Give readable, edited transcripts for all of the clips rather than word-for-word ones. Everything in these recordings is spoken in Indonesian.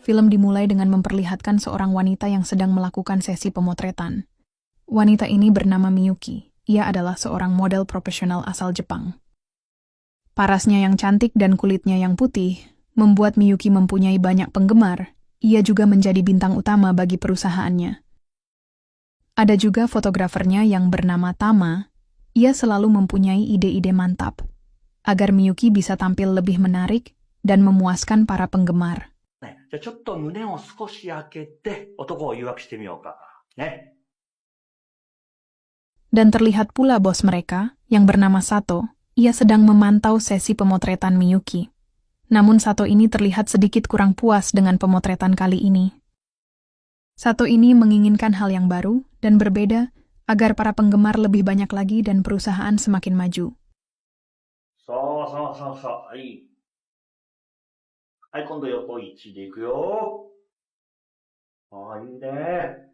Film dimulai dengan memperlihatkan seorang wanita yang sedang melakukan sesi pemotretan. Wanita ini bernama Miyuki. Ia adalah seorang model profesional asal Jepang. Parasnya yang cantik dan kulitnya yang putih membuat Miyuki mempunyai banyak penggemar. Ia juga menjadi bintang utama bagi perusahaannya. Ada juga fotografernya yang bernama Tama. Ia selalu mempunyai ide-ide mantap agar Miyuki bisa tampil lebih menarik dan memuaskan para penggemar. じゃあちょっと胸を少し開けて男を誘惑してみようか。ね。 Dan terlihat pula bos mereka, yang bernama Sato, ia sedang memantau sesi pemotretan Miyuki. Namun Sato ini terlihat sedikit kurang puas dengan pemotretan kali ini. Sato ini menginginkan hal yang baru dan berbeda agar para penggemar lebih banyak lagi dan perusahaan semakin maju. そうそうそうそう。はい。はい、今度横1でいくよ。ああ、いいね。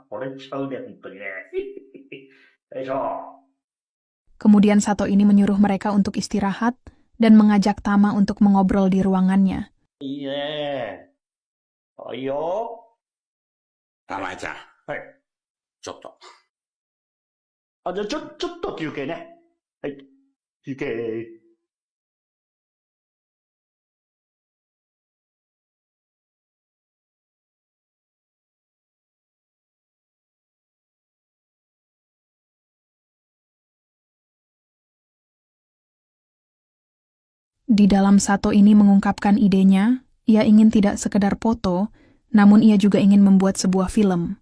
これちゃうね、ほんとにね。よいしょ。 Kemudian Sato ini menyuruh mereka untuk istirahat dan mengajak Tama untuk mengobrol di ruangannya. いいね。はいいよ。玉井ちゃん、はい。ちょっと。あ、じゃあちょっと休憩ね。はい。休憩。 Di dalam Sato ini mengungkapkan idenya, ia ingin tidak sekedar foto, namun ia juga ingin membuat sebuah film.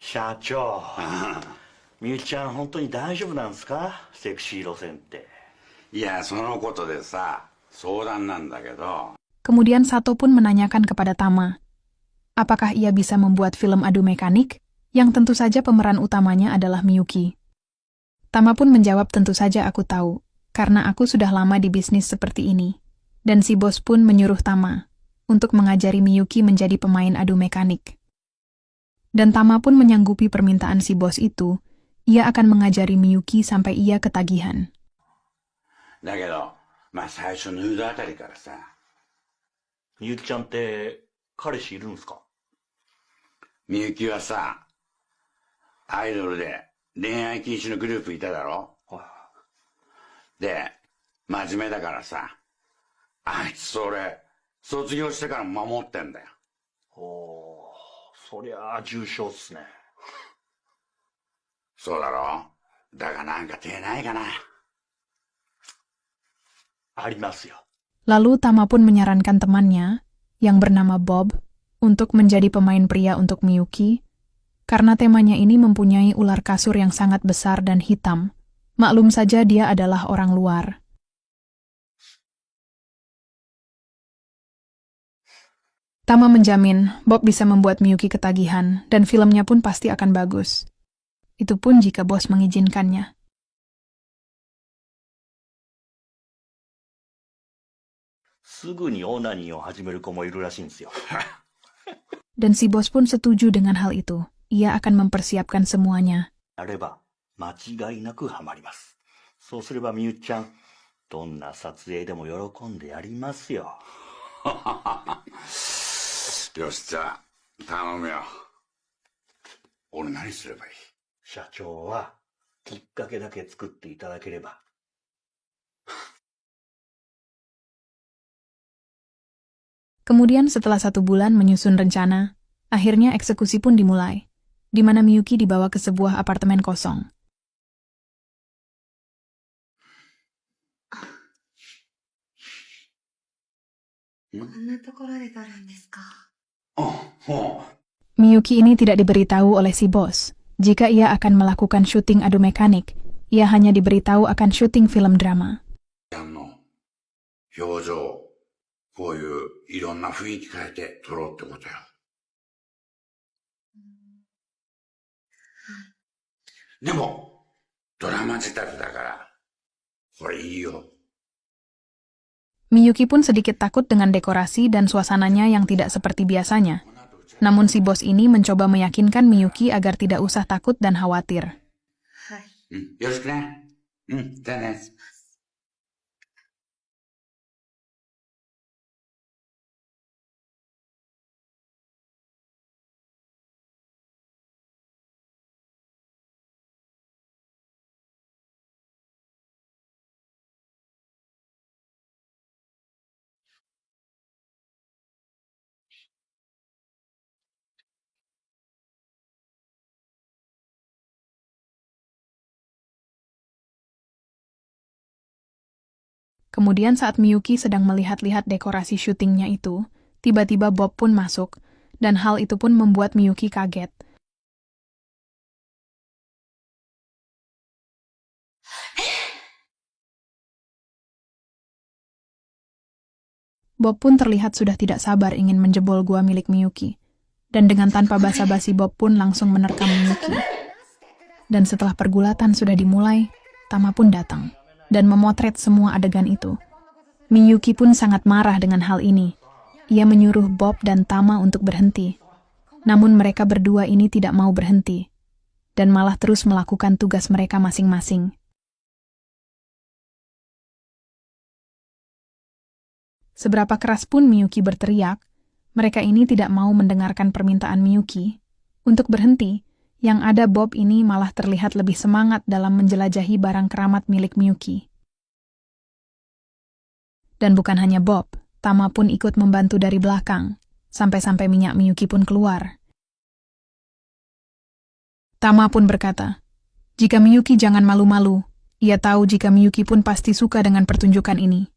社長、みゆきちゃん本当に大丈夫なんですか？セクシー路線って。いや、そのことでさ、相談なんだけど。 Kemudian Sato pun menanyakan kepada Tama, apakah ia bisa membuat film adu mekanik, yang tentu saja pemeran utamanya adalah Miyuki. Tama pun menjawab, tentu saja aku tahu, karena aku sudah lama di bisnis seperti ini. Dan si bos pun menyuruh Tama untuk mengajari Miyuki menjadi pemain adu mekanik. Dan Tama pun menyanggupi permintaan si bos itu, ia akan mengajari Miyuki sampai ia ketagihan. だけど、まあ最初ヌードあたりからさ。みゆきちゃんって彼氏いるんですか？みゆきはさ、アイドルで恋愛禁止のグループいただろ？で、真面目だからさ、あいつそれ、卒業してから守ってんだよ。おー、そりゃあ重症っすね。そうだろ？だがなんか手ないかな。ありますよ。 Lalu Tama pun menyarankan temannya, yang bernama Bob, untuk menjadi pemain pria untuk Miyuki, karena temanya ini mempunyai ular kasur yang sangat besar dan hitam. Maklum saja dia adalah orang luar. Tama menjamin Bob bisa membuat Miyuki ketagihan, dan filmnya pun pasti akan bagus. Itu pun jika bos mengizinkannya. Dan si bos pun setuju dengan hal itu. Ia akan mempersiapkan semuanya. やれば間違いなくハマります。そうすればみゆきちゃん、どんな撮影でも喜んでやりますよ。よし、じゃあ、頼むよ。俺何すればいい？社長はきっかけだけ作っていただければ。Kemudian setelah 1 bulan menyusun rencana, akhirnya eksekusi pun dimulai, di mana Miyuki dibawa ke sebuah apartemen kosong. Miyuki ini tidak diberitahu oleh si bos jika ia akan melakukan syuting adu mekanik. Ia hanya diberitahu akan syuting film drama. 表情、こういういろんな雰囲気変えて撮ろうってことよ。でも、ドラマ仕立てだから、これいいよ。 Miyuki pun sedikit takut dengan dekorasi dan suasananya yang tidak seperti biasanya. Namun si bos ini mencoba meyakinkan Miyuki agar tidak usah takut dan khawatir. よろしくね。じゃあね。Kemudian saat Miyuki sedang melihat-lihat dekorasi syutingnya itu, tiba-tiba Bob pun masuk, dan hal itu pun membuat Miyuki kaget. Bob pun terlihat sudah tidak sabar ingin menjebol gua milik Miyuki. Dan dengan tanpa basa-basi Bob pun langsung menerkam Miyuki. Dan setelah pergulatan sudah dimulai, Tama pun datang dan memotret semua adegan itu. Miyuki pun sangat marah dengan hal ini. Ia menyuruh Bob dan Tama untuk berhenti. Namun mereka berdua ini tidak mau berhenti dan malah terus melakukan tugas mereka masing-masing. Seberapa keras pun Miyuki berteriak, mereka ini tidak mau mendengarkan permintaan Miyuki untuk berhenti. Yang ada Bob ini malah terlihat lebih semangat dalam menjelajahi barang keramat milik Miyuki. Dan bukan hanya Bob, Tama pun ikut membantu dari belakang, sampai-sampai minyak Miyuki pun keluar. Tama pun berkata, "Jika Miyuki jangan malu-malu, ia tahu jika Miyuki pun pasti suka dengan pertunjukan ini."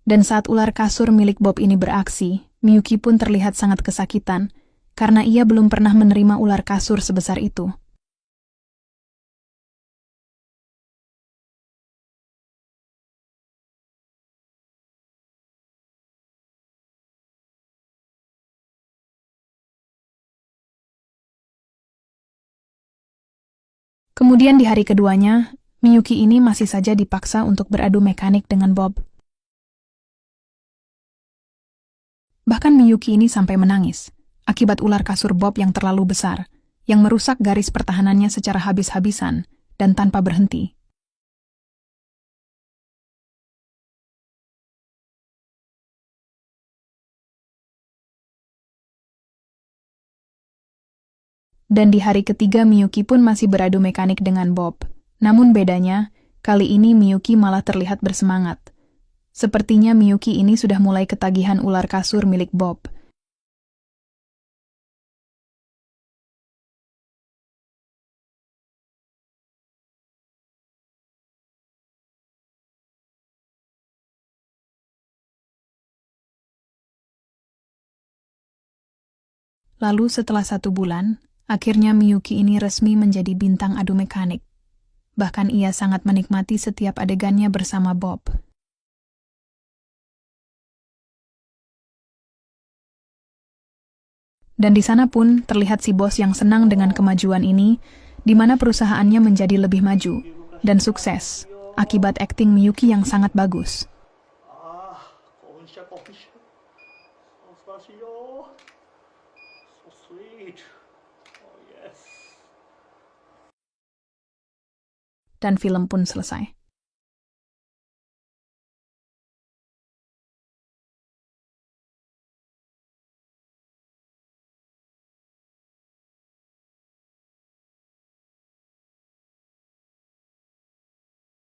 Dan saat ular kasur milik Bob ini beraksi, Miyuki pun terlihat sangat kesakitan, karena ia belum pernah menerima ular kasur sebesar itu. Kemudian di hari keduanya, Miyuki ini masih saja dipaksa untuk beradu mekanik dengan Bob. Bahkan Miyuki ini sampai menangis, akibat ular kasur Bob yang terlalu besar, yang merusak garis pertahanannya secara habis-habisan dan tanpa berhenti. Dan di hari ketiga Miyuki pun masih beradu mekanik dengan Bob. Namun bedanya, kali ini Miyuki malah terlihat bersemangat. Sepertinya Miyuki ini sudah mulai ketagihan ular kasur milik Bob. Lalu setelah 1 bulan, akhirnya Miyuki ini resmi menjadi bintang adu mekanik. Bahkan ia sangat menikmati setiap adegannya bersama Bob. Dan di sana pun terlihat si bos yang senang dengan kemajuan ini, di mana perusahaannya menjadi lebih maju dan sukses akibat akting Miyuki yang sangat bagus. Dan film pun selesai.